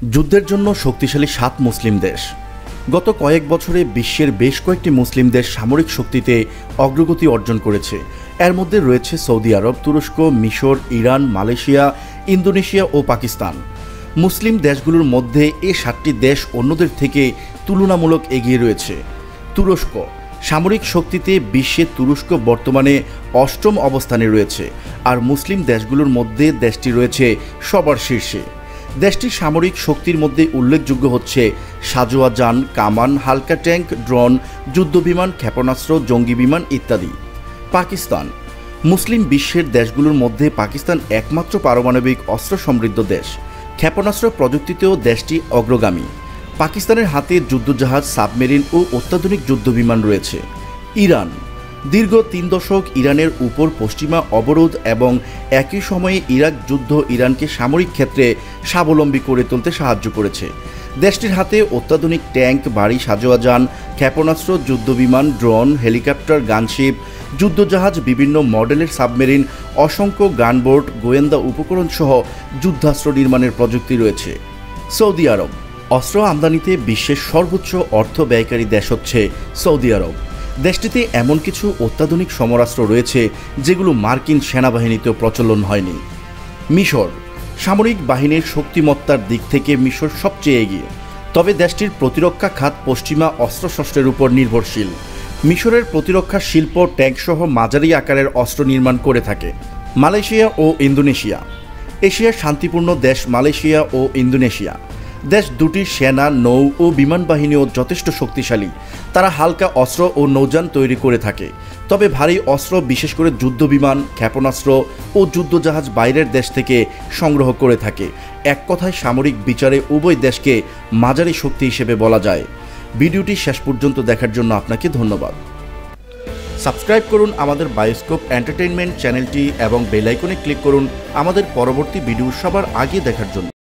যুদ্ধের জন্য শক্তিশালী 7 মুসলিম দেশ। গত কয়েক বছরে বিশ্বের বেশ কয়েকটি মুসলিম দেশ সামরিক শক্তিতে অগ্রগতি অর্জন করেছে। এর মধ্যে রয়েছে সৌদি আরব, তুরস্ক, মিশর, ইরান, মালয়েশিয়া, ইন্দোনেশিয়া ও পাকিস্তান। মুসলিম দেশগুলোর মধ্যে এই 7টি দেশ অন্যদের থেকে তুলনামূলক এগিয়ে রয়েছে। তুরস্ক সামরিক শক্তিতে বিশ্বে তুরস্ক বর্তমানে 8ম অবস্থানে রয়েছে, আর মুসলিম দেশগুলোর মধ্যে দেশটি রয়েছে সবার শীর্ষে। দেশটির সামরিক শক্তির মধ্যে উল্লেখযোগ্য হচ্ছে সাঁজোয়া যান, কামান, হালকা ট্যাঙ্ক, ড্রোন, যুদ্ধবিমান, ক্ষেপণাস্ত্র, জঙ্গি বিমান ইত্যাদি। পাকিস্তান মুসলিম বিশ্বের দেশগুলোর মধ্যে পাকিস্তান একমাত্র পারমাণবিক অস্ত্র সমৃদ্ধ দেশ। ক্ষেপণাস্ত্র প্রযুক্তিতেও দেশটি অগ্রগামী। পাকিস্তানের হাতে যুদ্ধজাহাজ, সাবমেরিন ও অত্যাধুনিক যুদ্ধবিমান রয়েছে। ইরান দীর্ঘ 3 দশক ইরানের উপর পশ্চিমা অবরোধ এবং একই সময়ে ইরাক যুদ্ধ ইরানকে সামরিক ক্ষেত্রে স্বাবলম্বী করে তুলতে সাহায্য করেছে। দেশটির হাতে অত্যাধুনিক ট্যাঙ্ক, ভারী সাঁজোয়া যান, ক্ষেপণাস্ত্র, যুদ্ধবিমান, ড্রোন, হেলিকপ্টার, গানশিপ, যুদ্ধজাহাজ, বিভিন্ন মডেলের সাবমেরিন, অসংখ্য গানবোট, গোয়েন্দা উপকরণ সহ যুদ্ধাস্ত্র নির্মাণের প্রযুক্তি রয়েছে। সৌদি আরব অস্ত্র আমদানিতে বিশ্বের সর্বোচ্চ অর্থ ব্যয়কারী দেশ হচ্ছে সৌদি আরব। দেশটিতে এমন কিছু অত্যাধুনিক সমরাস্ত্র রয়েছে যেগুলো মার্কিন সেনাবাহিনীতেও প্রচলন হয়নি। মিশর সামরিক বাহিনীর শক্তিমত্তার দিক থেকে মিশর সবচেয়ে এগিয়ে, তবে দেশটির প্রতিরক্ষা খাত পশ্চিমা অস্ত্রশস্ত্রের উপর নির্ভরশীল। মিশরের প্রতিরক্ষা শিল্প ট্যাঙ্কসহ মাঝারি আকারের অস্ত্র নির্মাণ করে থাকে। মালয়েশিয়া ও ইন্দোনেশিয়া এশিয়ার শান্তিপূর্ণ দেশ মালয়েশিয়া ও ইন্দোনেশিয়া। দেশ দুটির সেনা, নৌ ও বিমান বাহিনীও যথেষ্ট শক্তিশালী। তারা হালকা অস্ত্র ও নৌযান তৈরি করে থাকে, তবে ভারী অস্ত্র বিশেষ করে যুদ্ধবিমান, ক্ষেপণাস্ত্র ও যুদ্ধজাহাজ বাইরের দেশ থেকে সংগ্রহ করে থাকে। এক কথায় সামরিক বিচারে উভয় দেশকে মাঝারি শক্তি হিসেবে বলা যায়। ভিডিওটি শেষ পর্যন্ত দেখার জন্য আপনাকে ধন্যবাদ। সাবস্ক্রাইব করুন আমাদের বায়োস্কোপ এন্টারটেইনমেন্ট চ্যানেলটি এবং বেল আইকনে ক্লিক করুন আমাদের পরবর্তী ভিডিও সবার আগে দেখার জন্য।